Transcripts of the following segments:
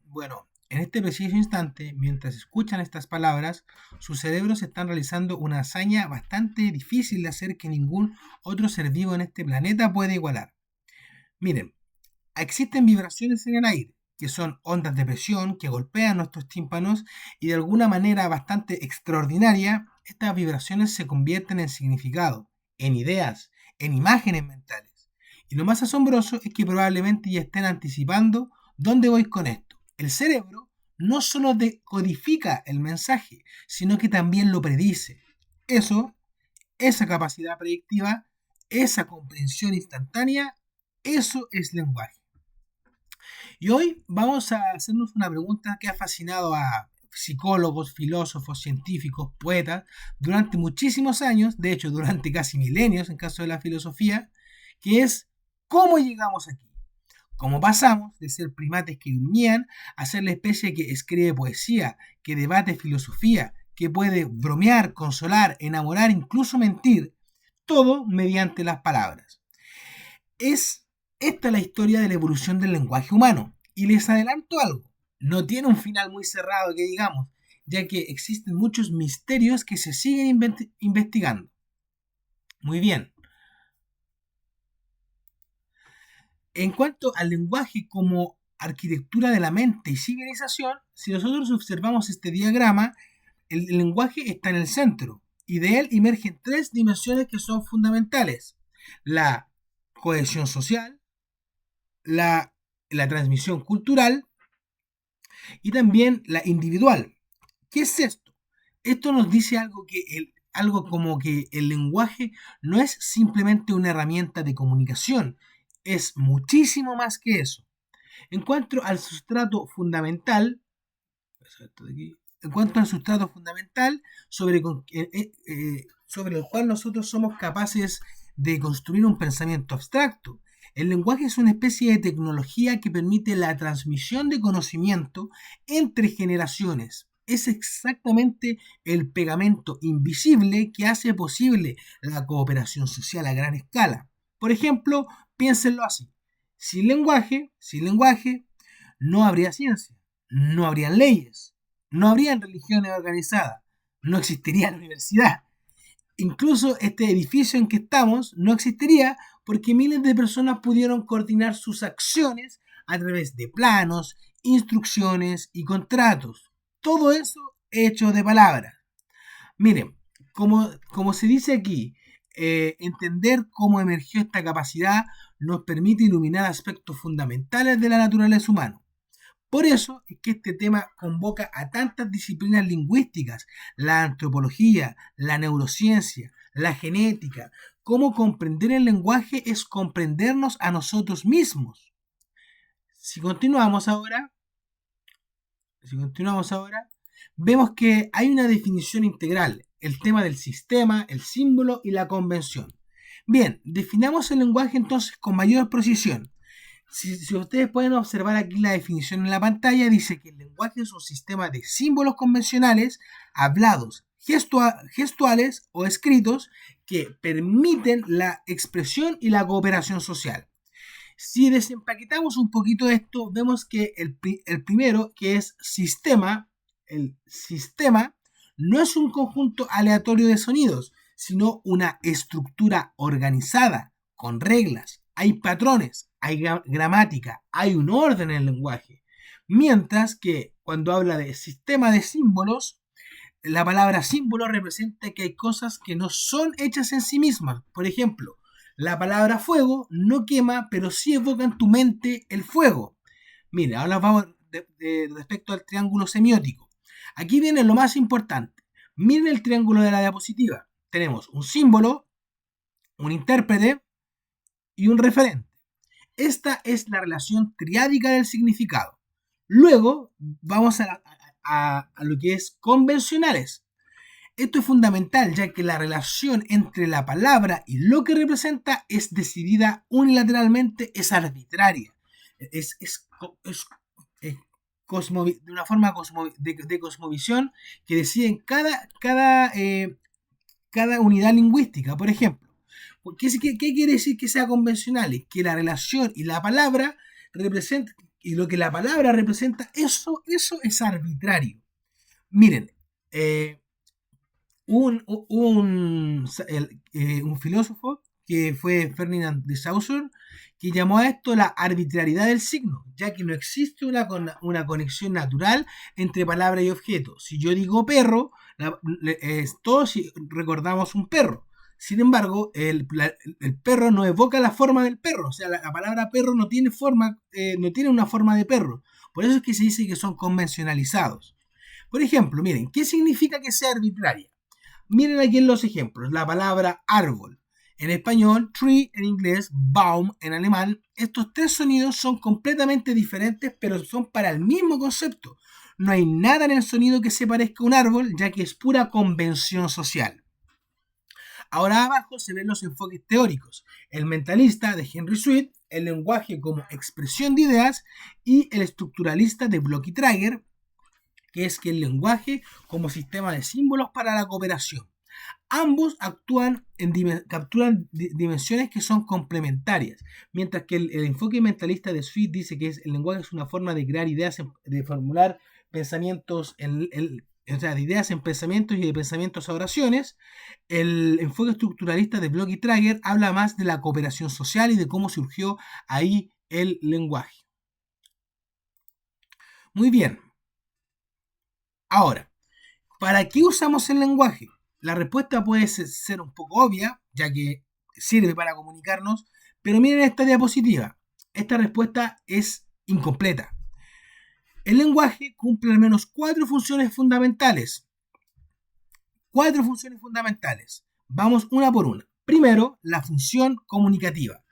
Bueno, en este preciso instante, mientras escuchan estas palabras, sus cerebros están realizando una hazaña bastante difícil de hacer que ningún otro ser vivo en este planeta puede igualar. Miren, existen vibraciones en el aire, que son ondas de presión que golpean nuestros tímpanos y de alguna manera bastante extraordinaria, estas vibraciones se convierten en significado, en ideas, en imágenes mentales. Y lo más asombroso es que probablemente ya estén anticipando dónde voy con esto. El cerebro no solo decodifica el mensaje, sino que también lo predice. Eso, esa capacidad predictiva, esa comprensión instantánea, eso es lenguaje. Y hoy vamos a hacernos una pregunta que ha fascinado a psicólogos, filósofos, científicos, poetas durante muchísimos años, de hecho durante casi milenios en caso de la filosofía, que es ¿cómo llegamos aquí? ¿Cómo pasamos de ser primates que gruñían a ser la especie que escribe poesía, que debate filosofía, que puede bromear, consolar, enamorar, incluso mentir, todo mediante las palabras? Es esta la historia de la evolución del lenguaje humano. Y les adelanto algo, no tiene un final muy cerrado que digamos, ya que existen muchos misterios que se siguen investigando. Muy bien, en cuanto al lenguaje como arquitectura de la mente y civilización, si nosotros observamos este diagrama, el lenguaje está en el centro y de él emergen tres dimensiones que son fundamentales. La cohesión social, la transmisión cultural y también la individual. ¿Qué es esto? Esto nos dice algo como que el lenguaje no es simplemente una herramienta de comunicación, es muchísimo más que eso. En cuanto al sustrato fundamental, en cuanto al sustrato fundamental sobre el cual nosotros somos capaces de construir un pensamiento abstracto. El lenguaje es una especie de tecnología que permite la transmisión de conocimiento entre generaciones. Es exactamente el pegamento invisible que hace posible la cooperación social a gran escala. Por ejemplo, piénsenlo así. Sin lenguaje, no habría ciencia, no habrían leyes, no habrían religiones organizadas, no existiría la universidad. Incluso este edificio en que estamos no existiría porque miles de personas pudieron coordinar sus acciones a través de planos, instrucciones y contratos. Todo eso hecho de palabras. Miren, como se dice aquí, entender cómo emergió esta capacidad nos permite iluminar aspectos fundamentales de la naturaleza humana. Por eso es que este tema convoca a tantas disciplinas lingüísticas, la antropología, la neurociencia, la genética. Cómo comprender el lenguaje es comprendernos a nosotros mismos. Si continuamos ahora, si continuamos ahora, vemos que hay una definición integral, el tema del sistema, el símbolo y la convención. Bien, definamos el lenguaje entonces con mayor precisión. Si ustedes pueden observar aquí la definición en la pantalla, dice que el lenguaje es un sistema de símbolos convencionales, hablados, gestuales o escritos que permiten la expresión y la cooperación social. Si desempaquetamos un poquito esto, vemos que el primero, que es sistema, el sistema no es un conjunto aleatorio de sonidos, sino una estructura organizada, con reglas. Hay patrones, hay gramática, hay un orden en el lenguaje. Mientras que cuando habla de sistema de símbolos, la palabra símbolo representa que hay cosas que no son hechas en sí mismas. Por ejemplo, la palabra fuego no quema, pero sí evoca en tu mente el fuego. Mira, ahora vamos respecto al triángulo semiótico. Aquí viene lo más importante. Miren el triángulo de la diapositiva. Tenemos un símbolo, un intérprete y un referente. Esta es la relación triádica del significado. Luego vamos a lo que es convencionales. Esto es fundamental, ya que la relación entre la palabra y lo que representa es decidida unilateralmente, es arbitraria, es de una forma de cosmovisión que deciden cada unidad lingüística. Por ejemplo, ¿qué quiere decir que sea convencional? Que la relación y la palabra representen, y lo que la palabra representa, eso es arbitrario. Miren, un filósofo que fue Ferdinand de Saussure, que llamó a esto la arbitrariedad del signo, ya que no existe una conexión natural entre palabra y objeto. Si yo digo perro, todos recordamos un perro. Sin embargo, el perro no evoca la forma del perro, o sea, la palabra perro no tiene forma, no tiene una forma de perro. Por eso es que se dice que son convencionalizados. Por ejemplo, miren, ¿qué significa que sea arbitraria? Miren aquí en los ejemplos, la palabra árbol. En español, tree en inglés, baum en alemán. Estos tres sonidos son completamente diferentes, pero son para el mismo concepto. No hay nada en el sonido que se parezca a un árbol, ya que es pura convención social. Ahora abajo se ven los enfoques teóricos. El mentalista de Henry Sweet, el lenguaje como expresión de ideas y el estructuralista de Bloch y Trager, que es que el lenguaje como sistema de símbolos para la cooperación. Ambos capturan dimensiones que son complementarias, mientras que el enfoque mentalista de Sweet dice que el lenguaje es una forma de crear ideas, de formular pensamientos, o sea, de ideas en pensamientos y de pensamientos a oraciones. El enfoque estructuralista de Bloch y Trager habla más de la cooperación social y de cómo surgió ahí el lenguaje. Muy bien. Ahora, ¿para qué usamos el lenguaje? La respuesta puede ser un poco obvia, ya que sirve para comunicarnos, pero miren esta diapositiva. Esta respuesta es incompleta. El lenguaje cumple al menos 4 funciones fundamentales. 4 funciones fundamentales. Vamos una por una. Primero, la función comunicativa,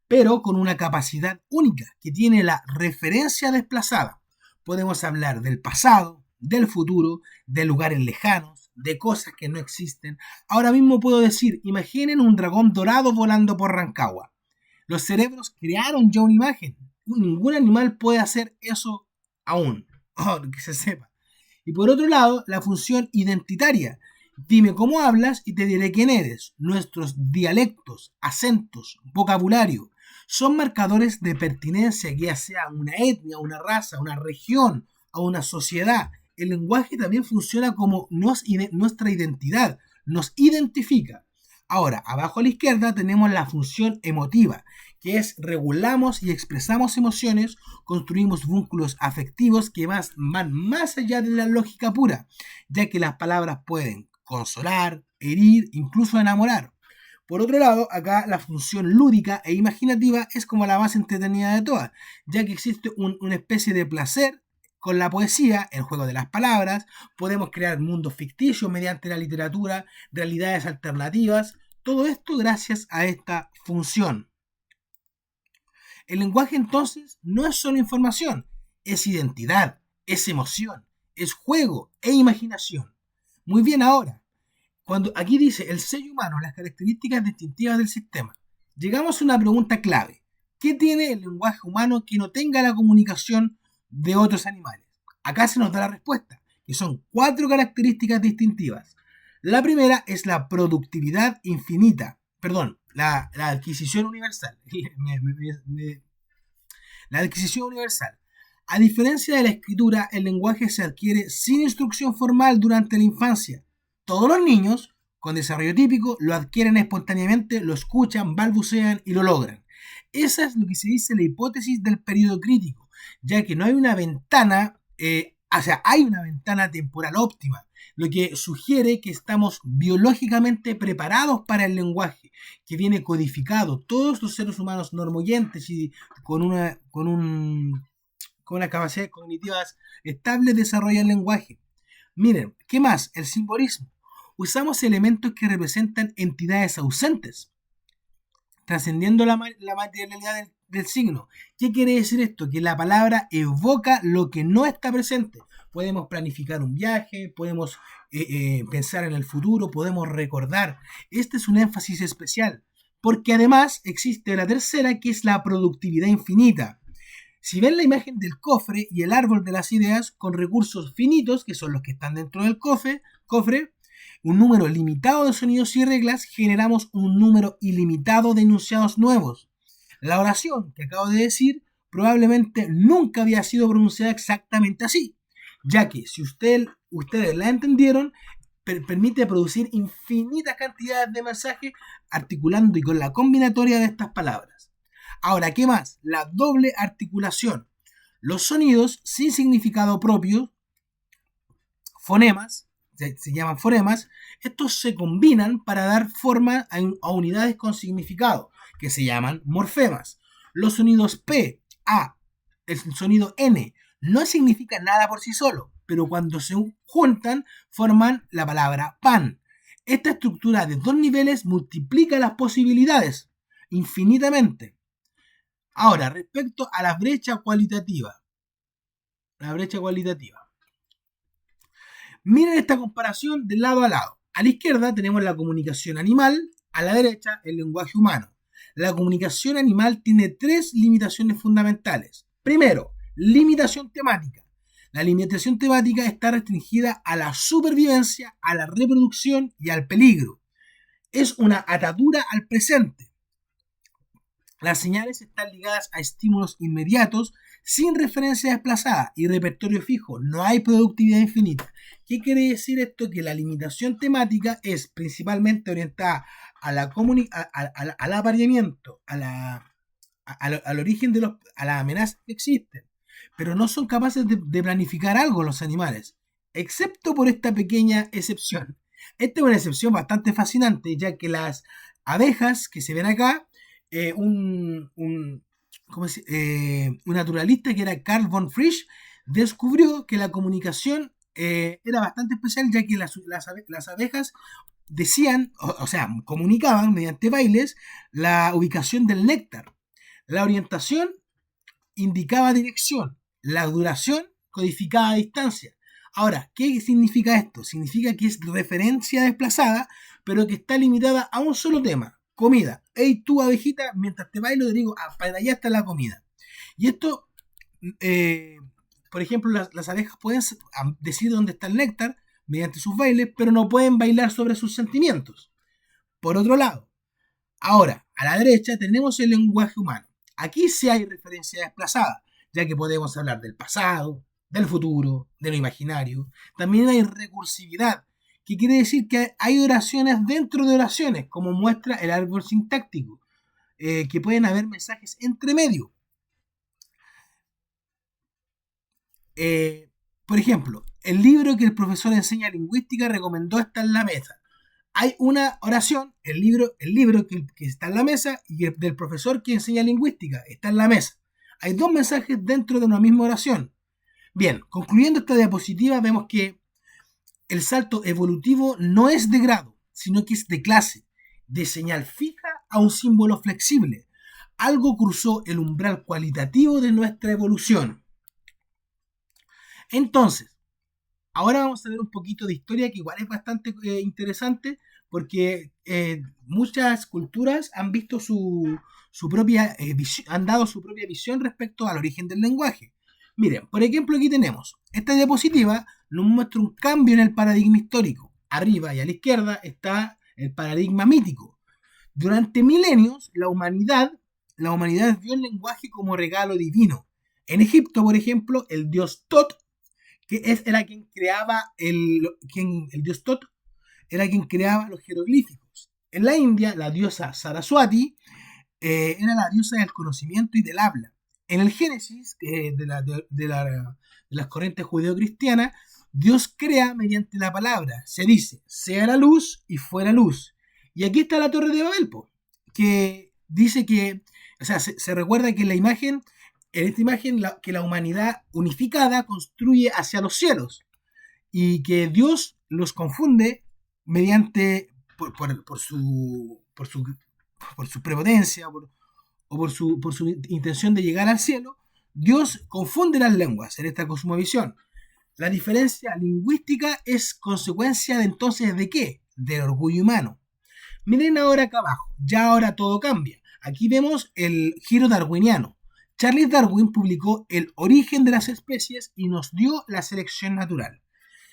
pero con una capacidad única, que tiene la referencia desplazada. Podemos hablar del pasado, del futuro, de lugares lejanos, de cosas que no existen. Ahora mismo puedo decir, imaginen un dragón dorado volando por Rancagua. Los cerebros crearon ya una imagen. Ningún animal puede hacer eso aún, que se sepa. Y por otro lado, la función identitaria. Dime cómo hablas y te diré quién eres. Nuestros dialectos, acentos, vocabulario son marcadores de pertenencia, ya sea a una etnia, a una raza, a una región, a una sociedad. El lenguaje también funciona como nuestra identidad, nos identifica. Ahora, abajo a la izquierda tenemos la función emotiva, que es regulamos y expresamos emociones, construimos vínculos afectivos que van más allá de la lógica pura, ya que las palabras pueden consolar, herir, incluso enamorar. Por otro lado, acá la función lúdica e imaginativa es como la más entretenida de todas, ya que existe una especie de placer con la poesía, el juego de las palabras, podemos crear mundos ficticios mediante la literatura, realidades alternativas, todo esto gracias a esta función. El lenguaje entonces no es solo información, es identidad, es emoción, es juego e imaginación. Muy bien ahora, cuando aquí dice el sello humano, las características distintivas del sistema, llegamos a una pregunta clave. ¿Qué tiene el lenguaje humano que no tenga la comunicación de otros animales? Acá se nos da la respuesta, que son 4 características distintivas. La primera es la productividad infinita, perdón, la adquisición universal. La adquisición universal. A diferencia de la escritura, el lenguaje se adquiere sin instrucción formal durante la infancia. Todos los niños con desarrollo típico lo adquieren espontáneamente, lo escuchan, balbucean y lo logran. Esa es lo que se dice la hipótesis del periodo crítico, ya que no hay una ventana, hay una ventana temporal óptima, lo que sugiere que estamos biológicamente preparados para el lenguaje, que viene codificado. Todos los seres humanos normoyentes y con una capacidad cognitiva estable desarrollan el lenguaje. Miren, ¿qué más? El simbolismo. Usamos elementos que representan entidades ausentes, trascendiendo la materialidad del signo. ¿Qué quiere decir esto? Que la palabra evoca lo que no está presente. Podemos planificar un viaje, podemos pensar en el futuro, podemos recordar. Este es un énfasis especial, porque además existe la tercera, que es la productividad infinita. Si ven la imagen del cofre y el árbol de las ideas con recursos finitos, que son los que están dentro del cofre, un número limitado de sonidos y reglas, generamos un número ilimitado de enunciados nuevos. La oración que acabo de decir probablemente nunca había sido pronunciada exactamente así, ya que si ustedes la entendieron, permite producir infinitas cantidades de mensajes articulando y con la combinatoria de estas palabras. Ahora, ¿qué más? La doble articulación. Los sonidos sin significado propio, fonemas, se llaman fonemas, estos se combinan para dar forma a unidades con significado, que se llaman morfemas. Los sonidos P, A, el sonido N, no significan nada por sí solo, pero cuando se juntan forman la palabra pan. Esta estructura de dos niveles multiplica las posibilidades infinitamente. Ahora, respecto a la brecha cualitativa. Miren esta comparación de lado a lado. A la izquierda tenemos la comunicación animal, a la derecha el lenguaje humano. La comunicación animal tiene tres limitaciones fundamentales. Primero, limitación temática. La limitación temática está restringida a la supervivencia, a la reproducción y al peligro. Es una atadura al presente. Las señales están ligadas a estímulos inmediatos, sin referencia desplazada y repertorio fijo. No hay productividad infinita. ¿Qué quiere decir esto? Que la limitación temática es principalmente orientada al apareamiento, al origen a las amenazas que existen, pero no son capaces de planificar algo los animales, excepto por esta pequeña excepción. Esta es una excepción bastante fascinante, ya que las abejas que se ven acá, un naturalista que era Carl von Frisch descubrió que la comunicación era bastante especial, ya que las abejas decían, o sea, comunicaban mediante bailes la ubicación del néctar. La orientación indicaba dirección, la duración codificaba distancia. Ahora, ¿qué significa esto? Significa que es referencia desplazada, pero que está limitada a un solo tema: comida. Hey, tú, abejita, mientras te bailo te digo, para allá está la comida. Y esto, por ejemplo, las abejas pueden decir dónde está el néctar mediante sus bailes, pero no pueden bailar sobre sus sentimientos. Por otro lado, ahora, a la derecha tenemos el lenguaje humano. Aquí sí hay referencia desplazada, ya que podemos hablar del pasado, del futuro, de lo imaginario. También hay recursividad, que quiere decir que hay oraciones dentro de oraciones, como muestra el árbol sintáctico, que pueden haber mensajes entre medio. Por ejemplo, el libro que el profesor enseña lingüística recomendó está en la mesa. Hay una oración, el libro que está en la mesa, y el del profesor que enseña lingüística está en la mesa. Hay dos mensajes dentro de una misma oración. Bien, concluyendo esta diapositiva, vemos que el salto evolutivo no es de grado, sino que es de clase, de señal fija a un símbolo flexible. Algo cruzó el umbral cualitativo de nuestra evolución. Entonces, ahora vamos a ver un poquito de historia, que igual es bastante interesante, porque muchas culturas han visto su propia han dado su propia visión respecto al origen del lenguaje. Miren, por ejemplo, aquí tenemos esta diapositiva, nos muestra un cambio en el paradigma histórico. Arriba y a la izquierda está el paradigma mítico. Durante milenios, la humanidad vio el lenguaje como regalo divino. En Egipto, por ejemplo, el dios Tot, era quien creaba el dios Tot era quien creaba los jeroglíficos. En la India, la diosa Saraswati era la diosa del conocimiento y del habla. En el Génesis de las corrientes judeocristianas, Dios crea mediante la palabra. Se dice, sea la luz y fuera luz. Y aquí está la Torre de Babel, que dice que, o sea, se recuerda que en esta imagen, que la humanidad unificada construye hacia los cielos y que Dios los confunde mediante, por su prepotencia o por su intención de llegar al cielo. Dios confunde las lenguas en esta cosmovisión. La diferencia lingüística es consecuencia de entonces ¿de qué? Del orgullo humano. Miren ahora acá abajo, ya ahora todo cambia. Aquí vemos el giro darwiniano. Charles Darwin publicó El origen de las especies y nos dio la selección natural.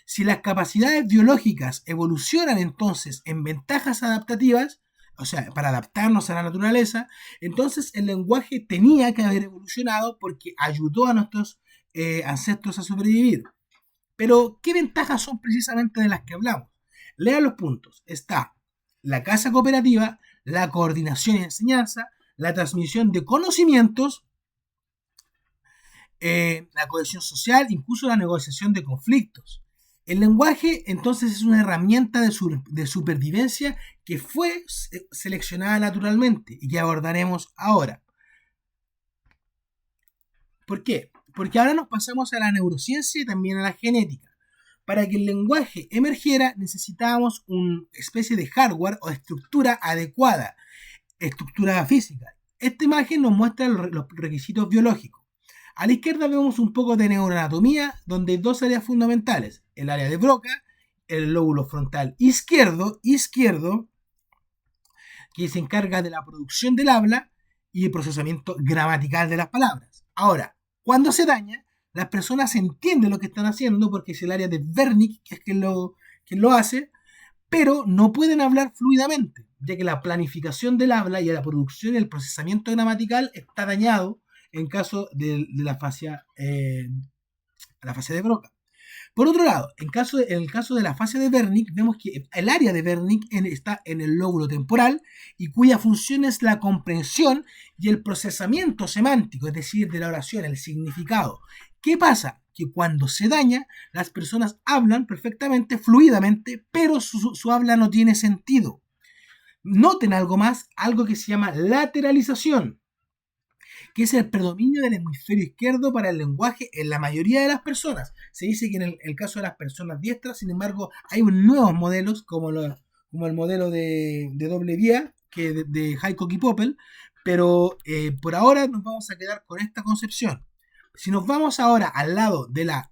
Si las capacidades biológicas evolucionan entonces en ventajas adaptativas, o sea, para adaptarnos a la naturaleza, entonces el lenguaje tenía que haber evolucionado porque ayudó a nuestros ancestros a sobrevivir. Pero, ¿qué ventajas son precisamente de las que hablamos? Lea los puntos. Está la casa cooperativa, la coordinación y enseñanza, la transmisión de conocimientos, la cohesión social, incluso la negociación de conflictos. El lenguaje entonces es una herramienta de supervivencia que fue seleccionada naturalmente y que abordaremos ahora. ¿Por qué? Porque ahora nos pasamos a la neurociencia y también a la genética. Para que el lenguaje emergiera necesitábamos una especie de hardware o estructura adecuada, estructura física. Esta imagen nos muestra los requisitos biológicos. A la izquierda vemos un poco de neuroanatomía, donde hay dos áreas fundamentales: el área de Broca, el lóbulo frontal izquierdo, que se encarga de la producción del habla y el procesamiento gramatical de las palabras. Ahora, cuando se daña, las personas entienden lo que están haciendo porque es el área de Wernicke, que es quien lo hace, pero no pueden hablar fluidamente, ya que la planificación del habla y la producción y el procesamiento gramatical está dañado en caso de la fascia de Broca. Por otro lado, en el caso de la fascia de Wernicke, vemos que el área de Wernicke está en el lóbulo temporal y cuya función es la comprensión y el procesamiento semántico, es decir, de la oración, el significado. ¿Qué pasa? Que cuando se daña, las personas hablan perfectamente, fluidamente, pero su habla no tiene sentido. Noten algo más, algo que se llama lateralización, que es el predominio del hemisferio izquierdo para el lenguaje en la mayoría de las personas. Se dice que en el caso de las personas diestras, sin embargo, hay nuevos modelos, como el modelo de doble vía, que de Haycock y Popple, pero por ahora nos vamos a quedar con esta concepción. Si nos vamos ahora al lado de la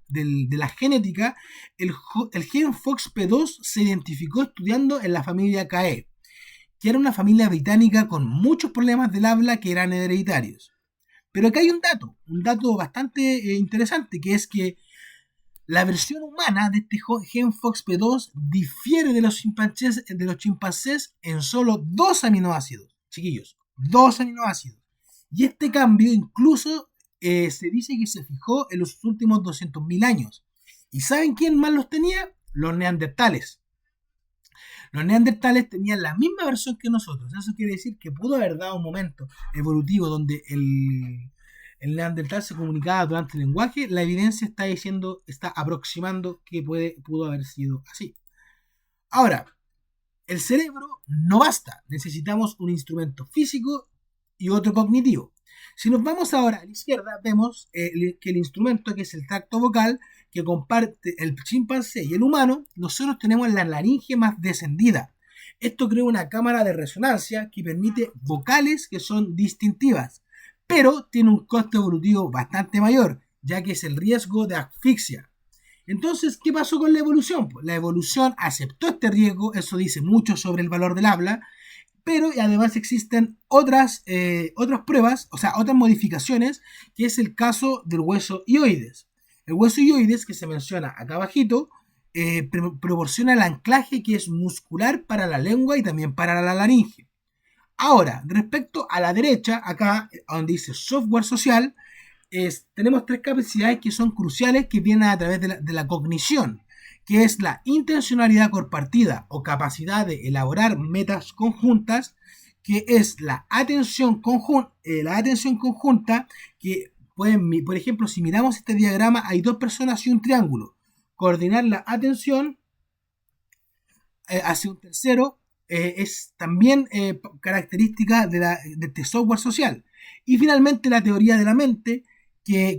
genética, el gen FOXP2 se identificó estudiando en la familia CAE, que era una familia británica con muchos problemas del habla que eran hereditarios. Pero acá hay un dato bastante interesante, que es que la versión humana de este gen FOXP2 difiere de los chimpancés en solo 2 aminoácidos. Chiquillos, 2 aminoácidos. Y este cambio incluso se dice que se fijó en los últimos 200.000 años. ¿Y saben quién más los tenía? Los neandertales. Los neandertales tenían la misma versión que nosotros. Eso quiere decir que pudo haber dado un momento evolutivo donde el neandertal se comunicaba durante el lenguaje. La evidencia está aproximando que pudo haber sido así. Ahora, el cerebro no basta. Necesitamos un instrumento físico y otro cognitivo. Si nos vamos ahora a la izquierda, vemos que el instrumento, que es el tracto vocal, que comparte el chimpancé y el humano, nosotros tenemos la laringe más descendida. Esto crea una cámara de resonancia que permite vocales que son distintivas, pero tiene un costo evolutivo bastante mayor, ya que es el riesgo de asfixia. Entonces, ¿qué pasó con la evolución? Pues la evolución aceptó este riesgo, eso dice mucho sobre el valor del habla, pero además existen otras pruebas, o sea, otras modificaciones, que es el caso del hueso hyoides. El hueso hyoides, que se menciona acá abajito, proporciona el anclaje que es muscular para la lengua y también para la laringe. Ahora, respecto a la derecha, acá donde dice software social, tenemos 3 capacidades que son cruciales, que vienen a través de la cognición, que es la intencionalidad compartida o capacidad de elaborar metas conjuntas, que es la atención conjunta, que pueden, por ejemplo, si miramos este diagrama, hay 2 personas y un triángulo. Coordinar la atención hacia un tercero es también característica de este software social. Y finalmente la teoría de la mente, que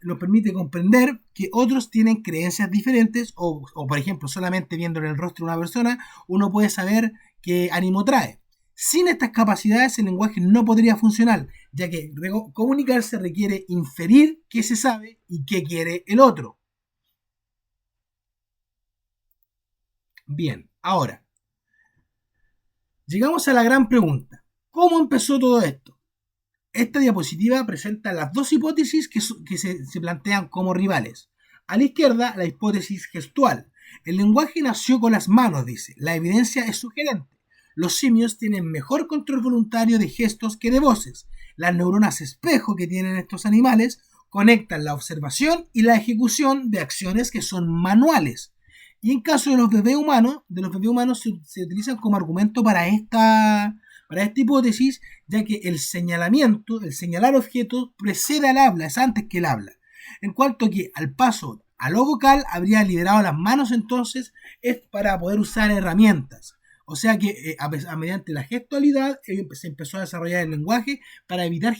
nos permite comprender que otros tienen creencias diferentes o, por ejemplo, solamente viendo en el rostro de una persona, uno puede saber qué ánimo trae. Sin estas capacidades el lenguaje no podría funcionar, ya que comunicarse requiere inferir qué se sabe y qué quiere el otro. Bien, ahora, llegamos a la gran pregunta. ¿Cómo empezó todo esto? Esta diapositiva presenta las 2 hipótesis que se plantean como rivales. A la izquierda, la hipótesis gestual. El lenguaje nació con las manos, dice. La evidencia es sugerente. Los simios tienen mejor control voluntario de gestos que de voces. Las neuronas espejo que tienen estos animales conectan la observación y la ejecución de acciones que son manuales. Y en caso de los bebés humanos se utilizan como argumento para esta hipótesis, ya que el señalar objetos, precede al habla, es antes que el habla. En cuanto que al paso a lo vocal, habría liberado las manos entonces, es para poder usar herramientas. O sea que mediante la gestualidad se empezó a desarrollar el lenguaje para evitar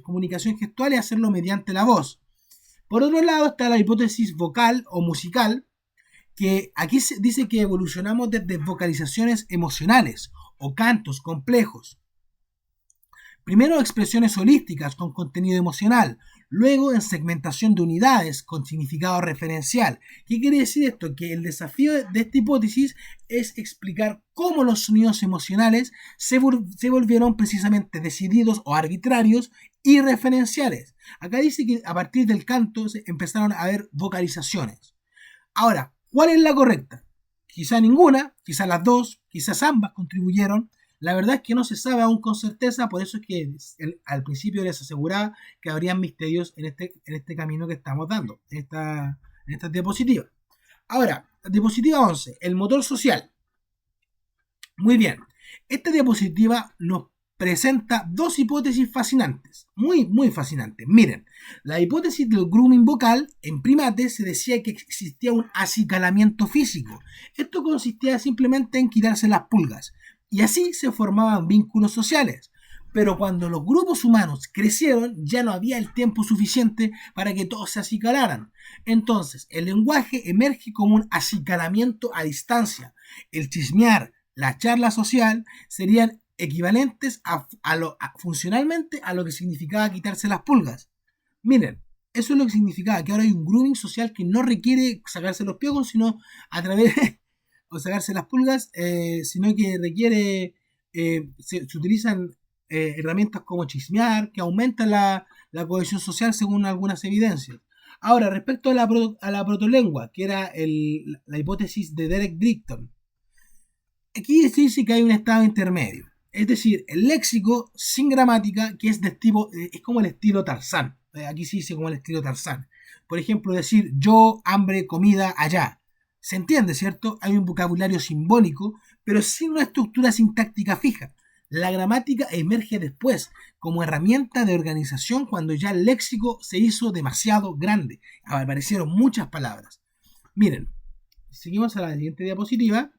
comunicación gestual y hacerlo mediante la voz. Por otro lado está la hipótesis vocal o musical, que aquí se dice que evolucionamos desde vocalizaciones emocionales o cantos complejos. Primero expresiones holísticas con contenido emocional, luego en segmentación de unidades con significado referencial. ¿Qué quiere decir esto? Que el desafío de esta hipótesis es explicar cómo los sonidos emocionales se volvieron precisamente decididos o arbitrarios y referenciales. Acá dice que a partir del canto empezaron a haber vocalizaciones. Ahora, ¿cuál es la correcta? Quizá ninguna, quizá las dos, quizás ambas contribuyeron. La verdad es que no se sabe aún con certeza, por eso es que al principio les aseguraba que habrían misterios en este camino que estamos dando, en esta diapositiva. Ahora, diapositiva 11, el motor social. Muy bien, esta diapositiva nos presenta dos hipótesis fascinantes, muy, muy fascinantes. Miren, la hipótesis del grooming vocal, en primates se decía que existía un acicalamiento físico. Esto consistía simplemente en quitarse las pulgas, y así se formaban vínculos sociales. Pero cuando los grupos humanos crecieron, ya no había el tiempo suficiente para que todos se acicalaran. Entonces, el lenguaje emerge como un acicalamiento a distancia. El chismear, la charla social serían equivalentes funcionalmente a lo que significaba quitarse las pulgas. Miren, eso es lo que significaba, que ahora hay un grooming social que no requiere sacarse los piojos, sino a través o sacarse las pulgas, sino que requiere, se utilizan herramientas como chismear, que aumentan la cohesión social según algunas evidencias. Ahora, respecto a la protolengua, que era la hipótesis de Derek Britton, aquí se dice que hay un estado intermedio. Es decir, el léxico sin gramática, que es es como el estilo Tarzán. Aquí se dice como el estilo Tarzán. Por ejemplo, decir yo, hambre, comida, allá. Se entiende, ¿cierto? Hay un vocabulario simbólico, pero sin una estructura sintáctica fija. La gramática emerge después, como herramienta de organización cuando ya el léxico se hizo demasiado grande. Aparecieron muchas palabras. Miren, seguimos a la siguiente diapositiva.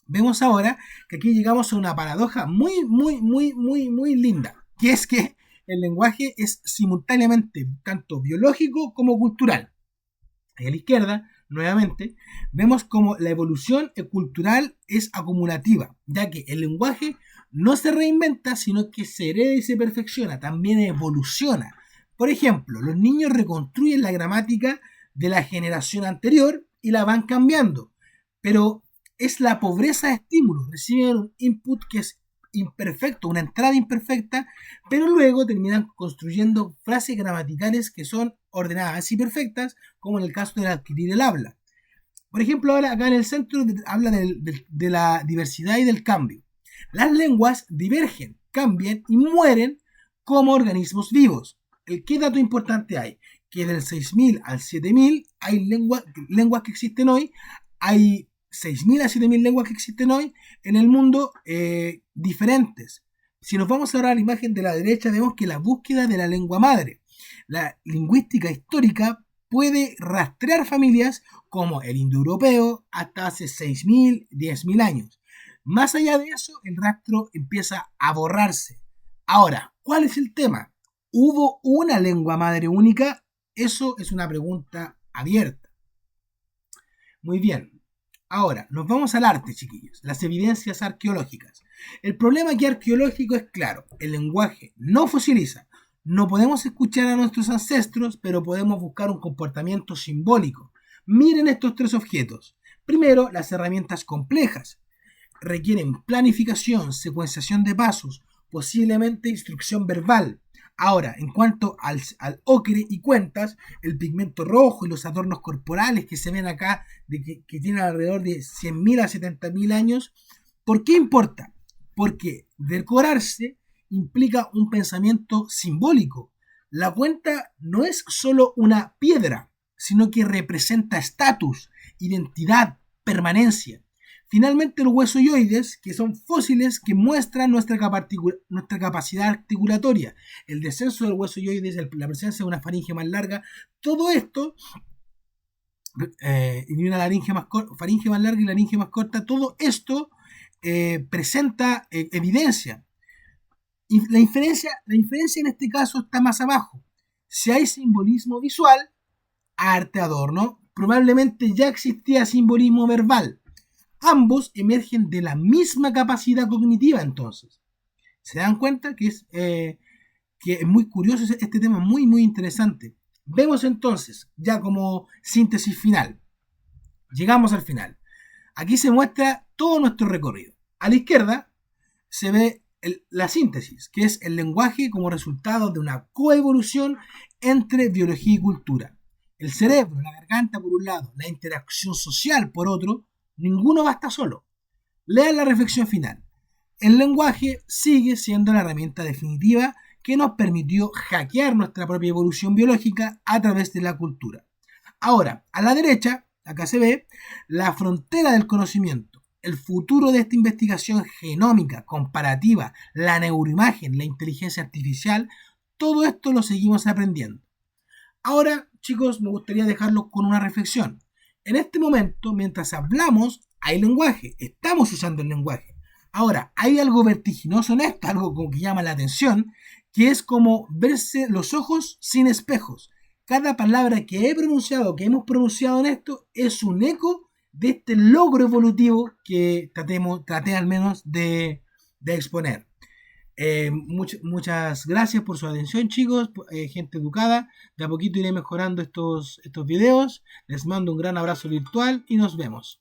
Vemos ahora que aquí llegamos a una paradoja muy, muy, muy, muy, muy linda, que es que el lenguaje es simultáneamente tanto biológico como cultural. Ahí a la izquierda, nuevamente, vemos como la evolución cultural es acumulativa, ya que el lenguaje no se reinventa, sino que se hereda y se perfecciona, también evoluciona. Por ejemplo, los niños reconstruyen la gramática de la generación anterior y la van cambiando, pero es la pobreza de estímulos, reciben un input que es imperfecto, una entrada imperfecta, pero luego terminan construyendo frases gramaticales que son ordenadas y perfectas, como en el caso de adquirir el habla. Por ejemplo, ahora acá en el centro habla de la diversidad y del cambio. Las lenguas divergen, cambian y mueren como organismos vivos. ¿Qué dato importante hay? Que del 6000 al 7000 hay lenguas que existen hoy, hay 6.000 a 7.000 lenguas que existen hoy en el mundo diferentes. Si nos vamos ahora a la imagen de la derecha, vemos que la búsqueda de la lengua madre, la lingüística histórica, puede rastrear familias como el indoeuropeo hasta hace 6.000, 10.000 años. Más allá de eso, el rastro empieza a borrarse. Ahora, ¿cuál es el tema? ¿Hubo una lengua madre única? Eso es una pregunta abierta. Muy bien. Ahora, nos vamos al arte, chiquillos, las evidencias arqueológicas. El problema aquí arqueológico es claro, el lenguaje no fosiliza. No podemos escuchar a nuestros ancestros, pero podemos buscar un comportamiento simbólico. Miren estos tres objetos. Primero, las herramientas complejas. Requieren planificación, secuenciación de pasos, posiblemente instrucción verbal. Ahora, en cuanto al ocre y cuentas, el pigmento rojo y los adornos corporales que se ven acá, que tienen alrededor de 100.000 a 70.000 años, ¿Por qué importa? Porque decorarse implica un pensamiento simbólico. La cuenta no es solo una piedra, sino que representa estatus, identidad, permanencia. Finalmente, los huesoyoides, que son fósiles que muestran nuestra capacidad articulatoria, el descenso del huesoyoides, la presencia de una faringe más larga, todo esto, y una faringe más larga y laringe más corta, todo esto presenta evidencia. Y la diferencia en este caso está más abajo. Si hay simbolismo visual, arte adorno, probablemente ya existía simbolismo verbal. Ambos emergen de la misma capacidad cognitiva entonces. ¿Se dan cuenta que es muy curioso este tema, muy muy interesante? Vemos entonces, ya como síntesis final, llegamos al final. Aquí se muestra todo nuestro recorrido. A la izquierda se ve la síntesis, que es el lenguaje como resultado de una coevolución entre biología y cultura. El cerebro, la garganta por un lado, la interacción social por otro, ninguno basta solo. Lean la reflexión final. El lenguaje sigue siendo la herramienta definitiva que nos permitió hackear nuestra propia evolución biológica a través de la cultura. Ahora, a la derecha, acá se ve la frontera del conocimiento, el futuro de esta investigación genómica, comparativa, la neuroimagen, la inteligencia artificial, todo esto lo seguimos aprendiendo. Ahora, chicos, me gustaría dejarlos con una reflexión. En este momento, mientras hablamos, hay lenguaje, estamos usando el lenguaje. Ahora, hay algo vertiginoso en esto, algo como que llama la atención, que es como verse los ojos sin espejos. Cada palabra que he pronunciado, que hemos pronunciado en esto, es un eco de este logro evolutivo que traté al menos de exponer. Muchas gracias por su atención, chicos, gente educada. De a poquito iré mejorando estos videos. Les mando un gran abrazo virtual y nos vemos.